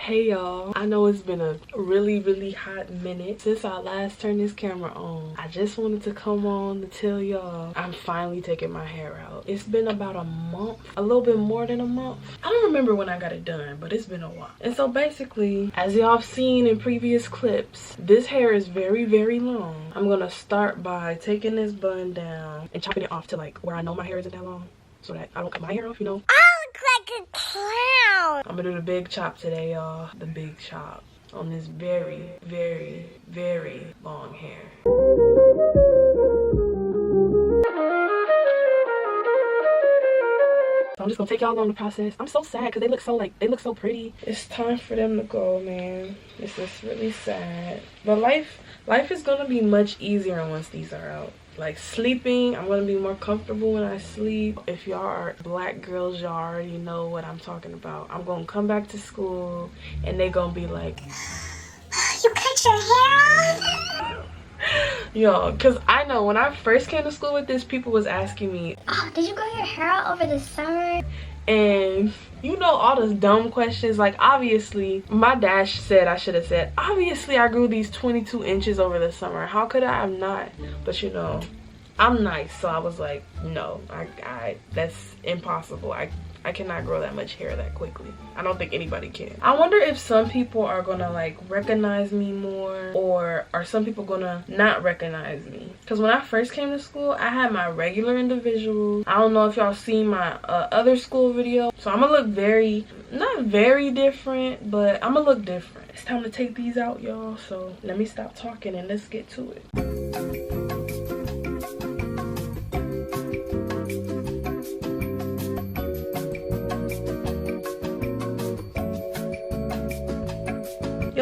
Hey y'all, I know it's been a really hot minute since I last turned this camera on. I just wanted to come on to tell y'all I'm finally taking my hair out. It's been about a month, a little bit more than a month. I don't remember when I got it done, but it's been a while. And so basically, as y'all have seen in previous clips, this hair is very long. I'm gonna start by taking this bun down and chopping it off to like where I know my hair isn't that long, so that I don't cut my hair off, you know. Like a clown. I'm gonna do the big chop today, y'all. The big chop on this very long hair. So I'm just gonna take y'all along the process. I'm so sad because they look so pretty. It's time for them to go, man. This is really sad. But life is gonna be much easier once these are out. Like sleeping, I'm gonna be more comfortable when I sleep. If y'all are black girls, y'all already know what I'm talking about. I'm gonna come back to school and they gonna be like, you cut your hair off? yo, because I know when I first came to school with this, people was asking me, oh, did you grow your hair out over the summer? and you know, all those dumb questions. Like, obviously my dad said I should have said, obviously I grew these 22 inches over the summer. How could I have not? But you know, I'm nice, so I was like, no, I that's impossible. I cannot grow that much hair that quickly. I don't think anybody can. I wonder if some people are gonna like recognize me more, or are some people gonna not recognize me? Because when I first came to school, I had my regular individuals. I don't know if y'all seen my other school video. So I'm gonna look not very different, but I'm gonna look different. It's time to take these out, y'all. So let me stop talking and let's get to it.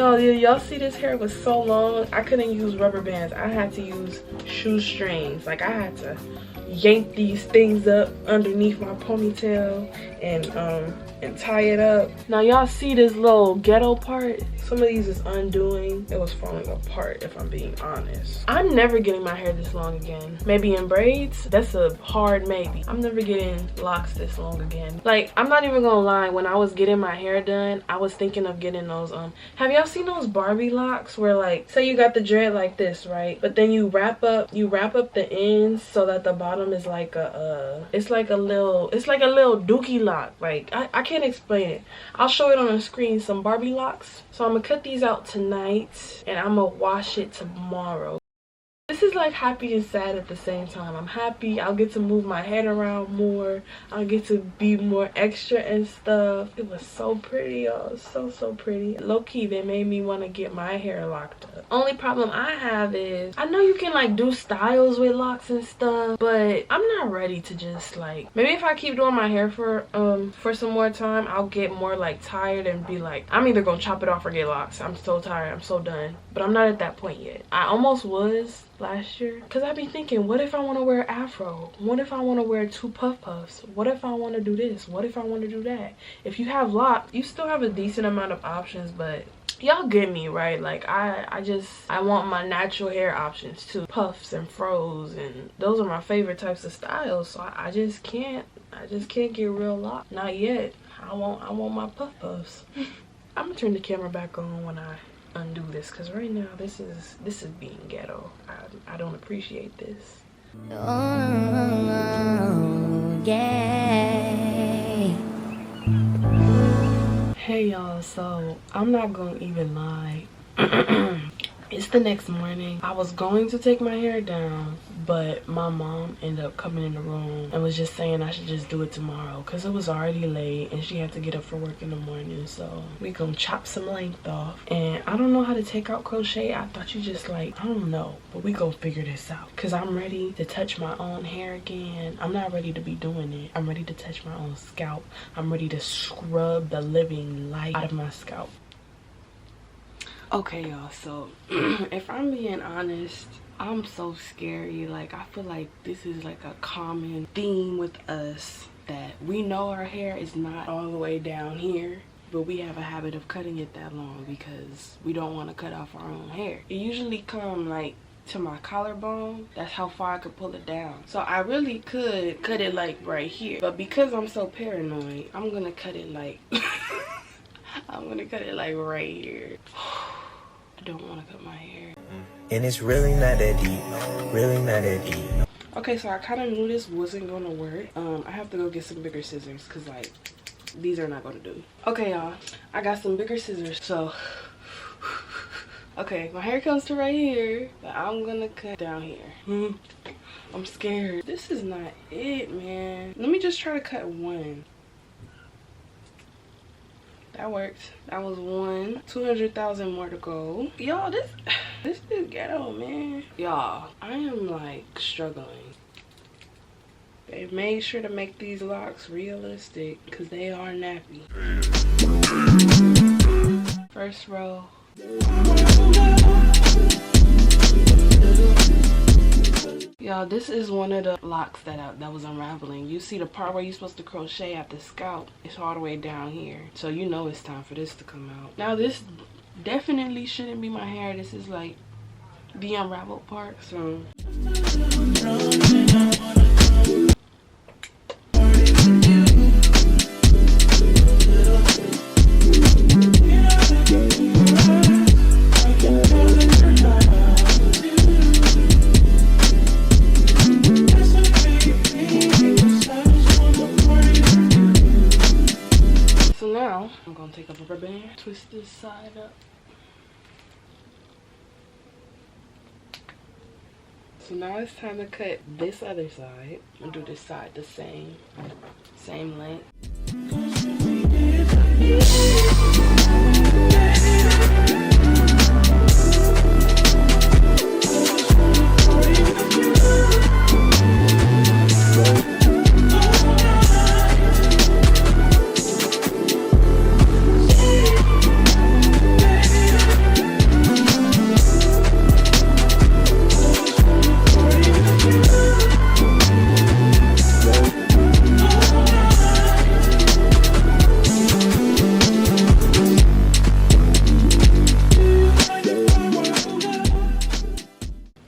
Y'all see this hair was so long, I couldn't use rubber bands. I had to use shoestrings. Like, I had to yank these things up underneath my ponytail and tie it up. Now y'all see this little ghetto part? Some of these is undoing. It was falling apart, if I'm being honest. I'm never getting my hair this long again. Maybe in braids, that's a hard maybe. I'm never getting locks this long again. Like, I'm not even gonna lie, when I was getting my hair done, I was thinking of getting those have y'all seen those Barbie locks where, like, say you got the dread like this, right? But then you wrap up the ends so that the bottom is like it's like a little dookie lock. Like, I can't explain it. I'll show it on the screen, some Barbie locks. So I'm gonna cut these out tonight and I'm gonna wash it tomorrow. This is like happy and sad at the same time. I'm happy I'll get to move my head around more. I'll get to be more extra and stuff. It was so pretty, y'all. So pretty. Low-key, they made me want to get my hair locked up. Only problem I have is, I know you can like do styles with locks and stuff, but I'm not ready to just like, maybe if I keep doing my hair for some more time, I'll get more like tired and be like, I'm either gonna chop it off or get locks. I'm so tired, I'm so done. But I'm not at that point yet. I almost was last year, because I be thinking, what if I want to wear afro? What if I want to wear 2 puffs? What if I want to do this? What if I want to do that? If you have locks, you still have a decent amount of options, but y'all get me, right? Like, I want my natural hair options too. Puffs and fros, and those are my favorite types of styles. So I just can't get real locked. Not yet. I want my puffs. I'm gonna turn the camera back on when I undo this, because right now this is being ghetto. I don't appreciate this. Oh, yeah. Hey y'all, so I'm not gonna even lie. It's the next morning. I was going to take my hair down, but my mom ended up coming in the room and was just saying I should just do it tomorrow because it was already late and she had to get up for work in the morning. So we gonna chop some length off. And I don't know how to take out crochet. I thought you just like, I don't know, but we gonna figure this out because I'm ready to touch my own hair again. I'm not ready to be doing it. I'm ready to touch my own scalp. I'm ready to scrub the living life out of my scalp. Okay, y'all, so if I'm being honest, I'm so scary. Like, I feel like this is like a common theme with us, that we know our hair is not all the way down here, but we have a habit of cutting it that long because we don't want to cut off our own hair. It usually come like to my collarbone. That's how far I could pull it down. So I really could cut it like right here, but because I'm so paranoid, I'm gonna cut it like I'm gonna cut it like right here. I don't want to cut my hair. And it's really not that deep. Really not that deep. Okay, so I kind of knew this wasn't gonna work. I have to go get some bigger scissors because like these are not gonna do. Okay, y'all, I got some bigger scissors. So okay, my hair comes to right here, but I'm gonna cut down here. I'm scared. This is not it, man. Let me just try to cut one. That worked. That was one. 200,000 more to go. Y'all, this is ghetto, man. Y'all, I am like struggling. They made sure to make these locks realistic because they are nappy. First row. Y'all, this is one of the locks that was unraveling. You see the part where you're supposed to crochet at the scalp? It's all the way down here. So you know it's time for this to come out. Now this definitely shouldn't be my hair. This is like the unraveled part. So I'm gonna take a rubber band, twist this side up. So now it's time to cut this other side. I'm gonna do this side the same length.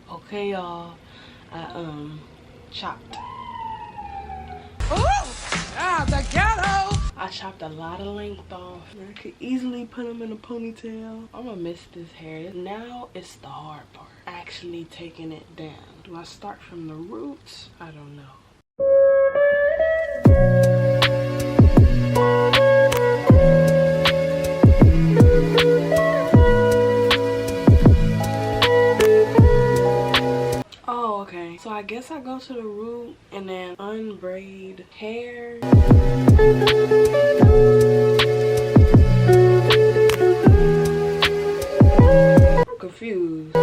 Okay, y'all, I chopped. The ghetto! I chopped a lot of length off. I could easily put them in a ponytail. I'm gonna miss this hair. Now it's the hard part, actually taking it down. Do I start from the roots? I don't know. Okay, so I guess I go to the root and then unbraid hair. I'm confused.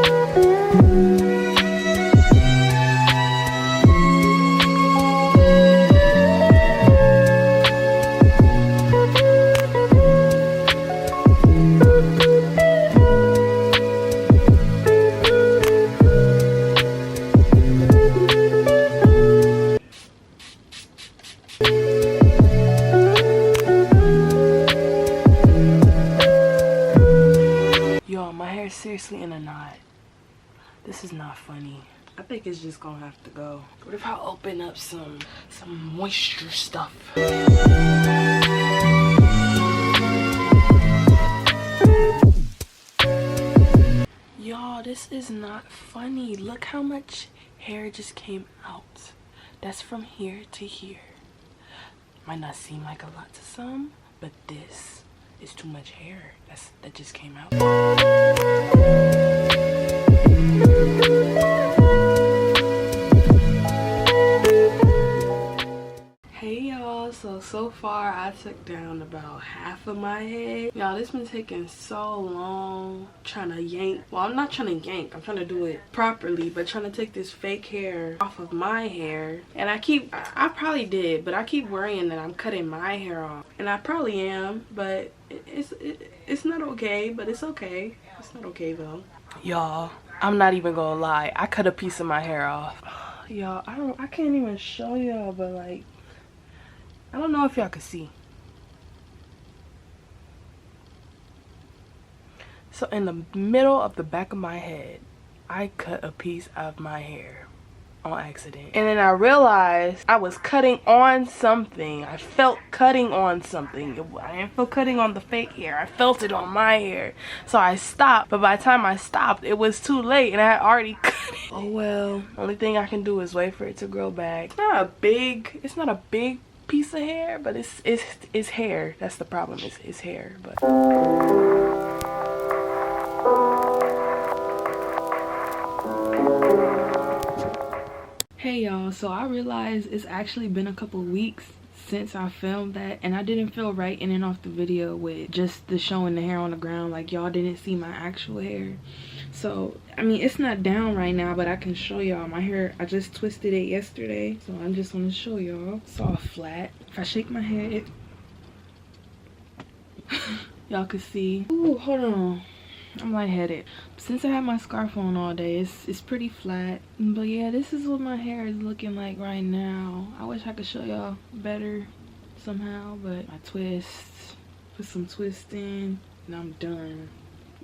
Seriously in a knot. This is not funny. I think it's just gonna have to go. What if I open up some moisture stuff? Y'all, this is not funny. Look how much hair just came out. That's from here to here. Might not seem like a lot to some, but this is too much hair. That just came out. Hey y'all, so far I took down about half of my head. Y'all, this been taking so long trying to yank. Well, I'm not trying to yank, I'm trying to do it properly, but trying to take this fake hair off of my hair. And I probably did, but I keep worrying that I'm cutting my hair off. And I probably am, but it's not okay, but it's okay. It's not okay though. Y'all, I'm not even gonna lie, I cut a piece of my hair off. Y'all, I can't even show y'all, but like, I don't know if y'all can see. So in the middle of the back of my head, I cut a piece of my hair. on accident. And then I realized I was cutting on something. I felt cutting on something. I didn't feel cutting on the fake hair. I felt it on my hair. So I stopped, but by the time I stopped, it was too late and I had already cut it. Oh well. Only thing I can do is wait for it to grow back. It's not a big piece of hair, but it's hair. That's the problem. It's hair, but hey y'all, so I realized it's actually been a couple weeks since I filmed that, and I didn't feel right in and off the video with just the showing the hair on the ground. Like, y'all didn't see my actual hair. So I mean, it's not down right now, but I can show y'all my hair. I just twisted it yesterday, so I just want to show y'all. It's all flat. If I shake my head, y'all can see. Ooh, hold on, I'm lightheaded. Since I have my scarf on all day, it's pretty flat. But yeah, this is what my hair is looking like right now. I wish I could show y'all better somehow, but I twist, put some twist in, and I'm done.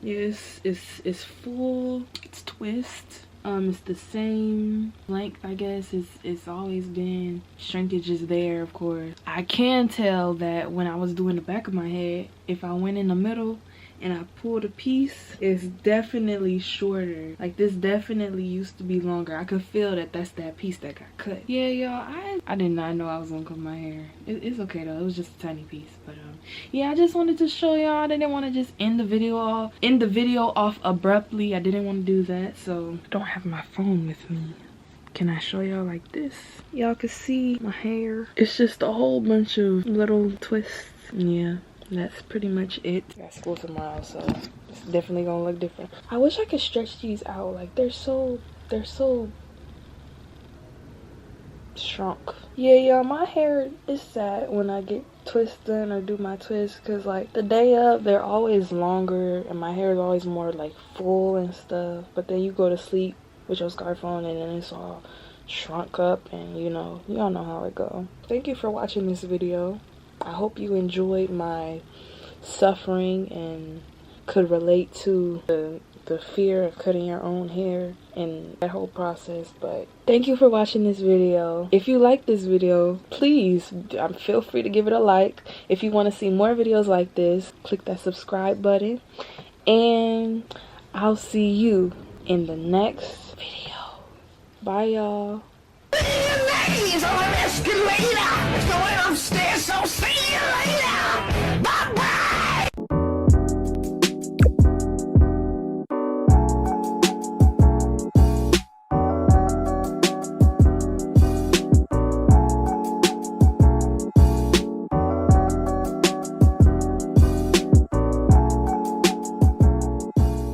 Yes, it's full, it's twist. It's the same length, I guess. It's always been. Shrinkage is there, of course. I can tell that when I was doing the back of my head, if I went in the middle and I pulled a piece, it's definitely shorter. Like, this definitely used to be longer. I could feel that that's that piece that got cut. Yeah, y'all, I did not know I was gonna cut my hair. It's okay though, it was just a tiny piece. But yeah, I just wanted to show y'all. I didn't want to just end the video off abruptly. I didn't want to do that, so I don't have my phone with me. Can I show y'all like this? Y'all can see my hair. It's just a whole bunch of little twists. Yeah, that's pretty much it. I got school tomorrow, so it's definitely gonna look different. I wish I could stretch these out. Like, they're so shrunk. Yeah, y'all, my hair is sad when I get twist done or do my twist, because like the day of, they're always longer and my hair is always more like full and stuff. But then you go to sleep with your scarf on and then it's all shrunk up, and you know, y'all know how it go. Thank you for watching this video. I hope you enjoyed my suffering and could relate to the fear of cutting your own hair and that whole process. But thank you for watching this video. If you like this video, please feel free to give it a like. If you want to see more videos like this, click that subscribe button, and I'll see you in the next video. Bye, y'all. Ladies, I'm an escalator. Going upstairs, so see you later.